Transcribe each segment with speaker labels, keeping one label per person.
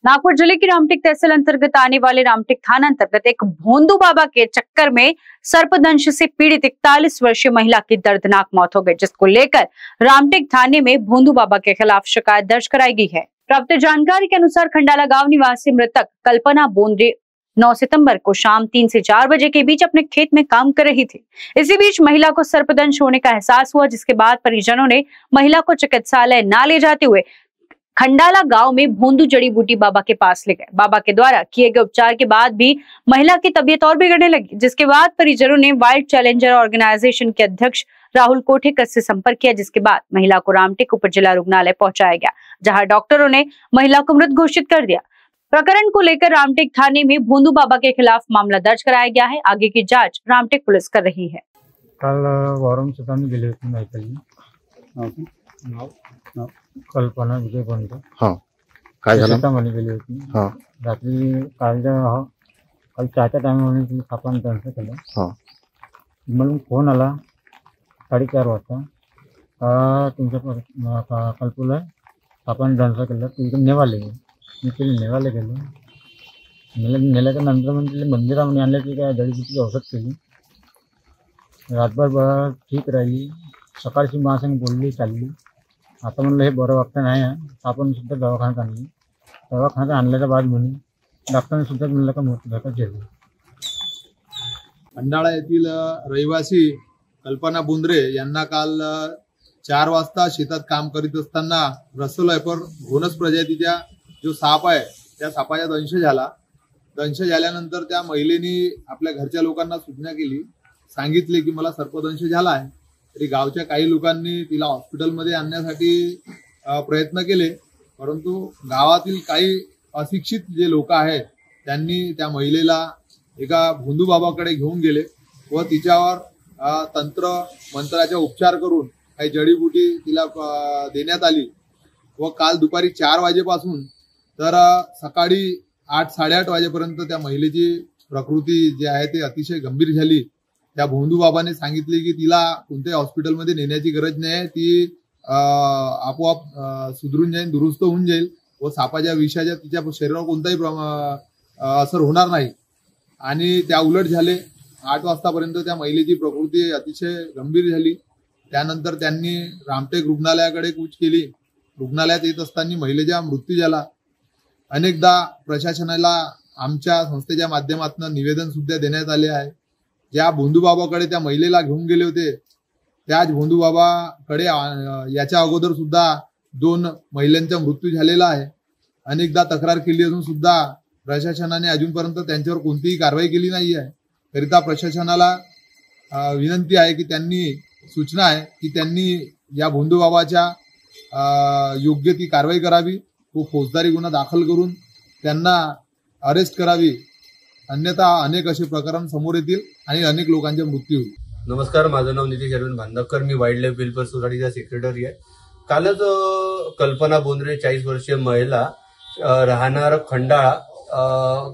Speaker 1: नागपुर जिले की रामटेक तहसील अंतर्गत आने वाले रामटेक थाना अंतर्गत एक भोंदू बाबा के चक्कर में सर्पदंश से पीड़ित 41 वर्षीय महिला की दर्दनाक मौत हो गई, जिसको लेकर रामटेक थाने में भोंदू बाबा के खिलाफ शिकायत दर्ज कराई गई है। प्राप्त जानकारी के अनुसार खंडाला गांव निवासी मृतक कल्पना बोंद्रे 9 सितंबर को शाम 3 से 4 बजे के बीच अपने खेत में काम कर रही थी। इसी बीच महिला को सर्पदंश होने का एहसास हुआ, जिसके बाद परिजनों ने महिला को चिकित्सालय न ले जाते हुए खंडाला गांव में भोंदू जड़ी बूटी बाबा के पास ले गए। बाबा के द्वारा किए गए उपचार के बाद भी महिला की तबीयत और बिगड़ने लगी, जिसके बाद परिजनों ने वाइल्ड चैलेंजर ऑर्गेनाइजेशन के अध्यक्ष राहुल कोठेकर से संपर्क किया, जिसके बाद महिला को रामटेक उप जिला रुग्णालय पहुंचाया गया, जहां डॉक्टरों ने महिला को मृत घोषित कर दिया। प्रकरण को लेकर रामटेक थाने में भोंदू बाबा के खिलाफ मामला दर्ज कराया गया है। आगे की जांच रामटेक पुलिस कर रही है।
Speaker 2: काल वारम शेतांनी गेली होती मैत्री कल्पना विजय बंद
Speaker 3: काय झालं?
Speaker 2: शेतामध्ये गेली होती। रात्री काल चहाच्या टायमामध्ये ती आपण त्यांचं केलं। मला फोन आला 4:30 वाजता तुमच्या कल्पूला आपण डान्स केलं, तिथे नेवाले मी तिला नेवाले गेलो। नेल्याच्या नंतर मग तिला मंदिरामध्ये आणलं, ती काय जडीबुटीची औषध केली। रातभर ठीक राहिली। सकाळची मासंग बोलली चालली। आता म्हणलं हे बरं वाटतं नाही आहे, आपण सुद्धा दवाखान्यात आणली। दवाखान्यात आणल्याच्या बाद म्हणून डॉक्टरने सुद्धा म्हणलं का मोठी धक्का झाली।
Speaker 4: खंडाळा येथील रहिवासी कल्पना बोंद्रे यांना काल 4 वाजता शेतात काम करीत असताना रसल हायपर घोनस प्रजातीच्या जो साप आहे त्या सापाचा दंश झाला। दंश झाल्यानंतर त्या महिलेने आपल्या घरच्या लोकांना सूचना केली, सांगितले की मला सर्पदंश झाला आहे। तरी गावच्या काही लोकांनी तिला हॉस्पिटलमध्ये आणण्यासाठी प्रयत्न केले, परंतु गावातील काही अशिक्षित जे लोक आहेत त्यांनी त्या महिलेला एका भोंदू बाबाकडे घेऊन गेले व तिच्यावर तंत्र मंत्राचे उपचार करून काही जडीबुटी तिला देण्यात आली व काल दुपारी 4 वाजेपासून तर सकाळी 8-8:30 वाजेपर्यंत त्या महिलेची प्रकृती जी आहे ती अतिशय गंभीर झाली। त्या भोंदू बाबाने सांगितले की तिला कोणत्याही हॉस्पिटलमध्ये नेण्याची गरज नाही, ती आपोआप सुधरून जाईल, दुरुस्त होऊन जाईल व सापाच्या विषाच्या तिच्या शरीरावर कोणताही असर होणार नाही। आणि त्या उलट झाले। 8 वाजतापर्यंत त्या महिलेची प्रकृती अतिशय गंभीर झाली। त्यानंतर त्यांनी रामटेक रुग्णालयाकडे कूच केली। रुग्णालयात येत असताना महिलेचा मृत्यू झाला। अनेकदा प्रशासनाला आमच्या संस्थेच्या माध्यमातून निवेदन सुद्धा देण्यात आले आहे। ज्या भोंदू बाबाकडे त्या महिलेला घेऊन गेले होते त्याच भोंदू बाबाकडे याच्या अगोदर सुद्धा 2 महिलांचा मृत्यू झालेला आहे। अनेकदा तक्रार केली असून सुद्धा प्रशासनाने अजूनपर्यंत त्यांच्यावर कोणतीही कारवाई केली नाही आहे। करिता प्रशासनाला विनंती आहे की त्यांनी सूचना आहे की त्यांनी या भोंदू बाबाच्या योग्य ती कारवाई करावी व फौजदारी गुन्हा दाखल करून त्यांना अरेस्ट करावी, अन्यथा अनेक असे प्रकरण समोर येतील आणि अनेक लोकांचे मृत्यू होईल।
Speaker 5: नमस्कार, माझं नाव नितीश अरविंद भांडवकर, मी वाईल्ड लाईफ वेलफेअर सोसायटीचा सेक्रेटरी आहे। कालच कल्पना बोंद्रे 40 वर्षीय महिला राहणार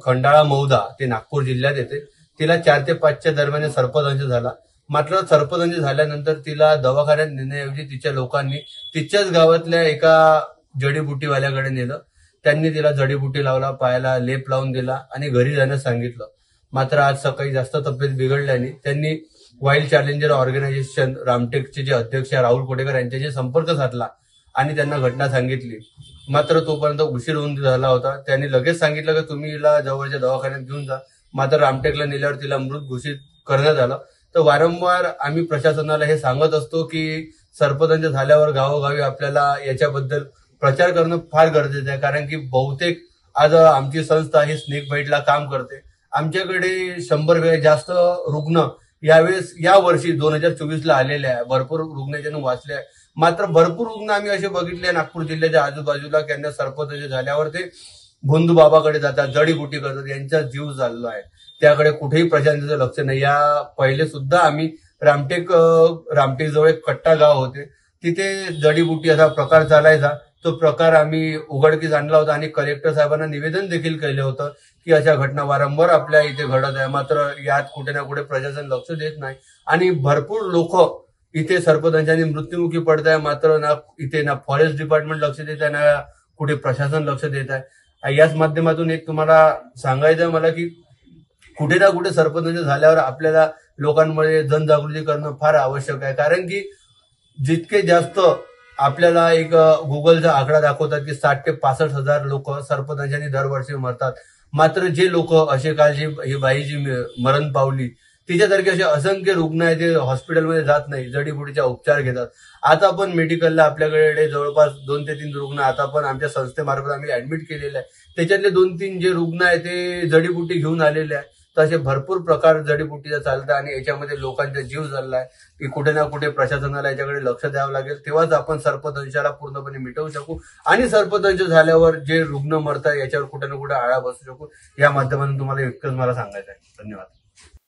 Speaker 5: खंडाळा मौदा ते नागपूर जिल्ह्यात येते। तिला 4 ते 5च्या दरम्यान सर्पदंश झाला। मात्र सर्पदंश झाल्यानंतर तिला दवाखान्यात नेण्याऐवजी तिच्या लोकांनी तिच्याच गावातल्या एका जडीबुटीवाल्याकडे नेलं। त्यांनी तिला जडीबुटी लावला, पायाला लेप लावून दिला आणि घरी जाण्यास सांगितलं। मात्र आज सकाळी जास्त तब्येत बिघडल्याने त्यांनी वाईल्ड चॅलेंजर ऑर्गनायझेशन रामटेकचे जे अध्यक्ष राहुल कोठेकर यांच्याशी संपर्क साधला आणि त्यांना घटना सांगितली। मात्र तोपर्यंत उशीर होऊन झाला होता। त्यांनी लगेच सांगितलं की तुम्ही हिला जवळच्या दवाखान्यात घेऊन जा। मात्र रामटेकला नेल्यावर तिला मृत घोषित करण्यात आलं। तर वारंवार आम्ही प्रशासनाला हे सांगत असतो की सर्पदंश झाल्यावर गावोगावी आपल्याला याच्याबद्दल प्रचार करणं फार गरजेचं आहे, कारण की बहुतेक आज आमची संस्था ही स्नेक बाईटला काम करते। आमच्याकडे 100 जास्त रुग्ण या वर्षी 2024ला आलेले आहे। भरपूर रुग्ण याच्यानं वाचले आहे। मात्र भरपूर रुग्ण आम्ही असे बघितले नागपूर जिल्ह्याच्या आजूबाजूला त्यांना सर्पदंश झाल्यावर ते भोंदू बाबाकडे जातात, जडीबुटी करतात, यांचा जीव चाललो आहे, त्याकडे कुठेही प्रशासनाचं लक्ष नाही। या पहिले सुद्धा आम्ही रामटेक जवळ एक कट्टा गाव होते, तिथे जडीबुटी असा प्रकार चालायचा। तो प्रकार आम्ही उघडकीस आणला होता आणि कलेक्टर साहेबांना निवेदन देखील केलं होतं की अशा घटना वारंवार आपल्या इथे घडत आहे। मात्र यात कुठे ना कुठे प्रशासन लक्ष देत नाही आणि भरपूर लोक इथे सर्पदंशाने मृत्युमुखी पडत आहे। मात्र ना इथे ना फॉरेस्ट डिपार्टमेंट लक्ष देत आहे, ना कुठे प्रशासन लक्ष देत आहे। याच माध्यमातून एक तुम्हाला सांगायचं मला की कुठे ना कुठे सरपंच झाल्यावर आपल्याला लोकांमध्ये जनजागृती करणं फार आवश्यक आहे. कारण की जितके जास्त आपल्याला एक गुगलचा आकडा दाखवतात की 60 ते 65 हजार लोक सरपंचांनी दरवर्षी मरतात. मात्र जे लोक असे काल ही बाई जी मरण पावली तिच्यासारखे असे असंख्य रुग्ण आहेत जे हॉस्पिटलमध्ये जात नाही, जडीबुटीचा उपचार घेतात. आता पण मेडिकलला आपल्याकडे जवळपास 2 ते 3 रुग्ण आता पण आमच्या संस्थेमार्फत आम्ही ऍडमिट केलेले आहे. त्याच्यातले 2-3 जे रुग्ण आहेत ते जडीबुटी घेऊन आलेले आहेत. तर असे भरपूर प्रकार जडीबुटीचा चालतात आणि याच्यामध्ये लोकांचा जीव चाललाय की कुठे ना कुठे प्रशासनाला याच्याकडे लक्ष द्यावं लागेल. तेव्हाच आपण सर्पदंशाला पूर्णपणे मिटवू शकू आणि सर्पदंश झाल्यावर जे रुग्ण मरतात याच्यावर कुठे ना कुठे आळा बसू शकू. या माध्यमातून तुम्हाला इतकंच मला सांगायचं आहे. धन्यवाद.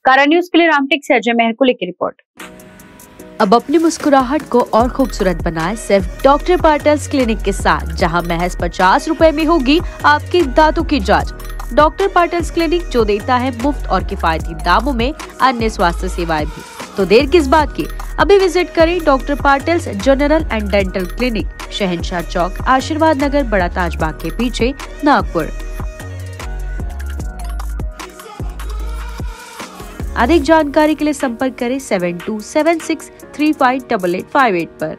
Speaker 1: कारा न्यूज के लिए रामटेक से अजय मेहरकुले की रिपोर्ट।
Speaker 6: अब अपनी मुस्कुराहट को और खूबसूरत बनाएं सिर्फ डॉक्टर पाटल्स क्लिनिक के साथ, जहां महज 50 रुपए में होगी आपकी दांतों की जांच। डॉक्टर पाटल्स क्लिनिक जो देता है मुफ्त और किफायती दामों में अन्य स्वास्थ्य सेवाएं भी। तो देर किस बात की, अभी विजिट करें doctor Patal's general and dental clinic, Shahanshah चौक, आशीर्वाद नगर, बड़ा ताजबाग के पीछे, नागपुर। अधिक जानकारी के लिए संपर्क करें 7276358858 पर।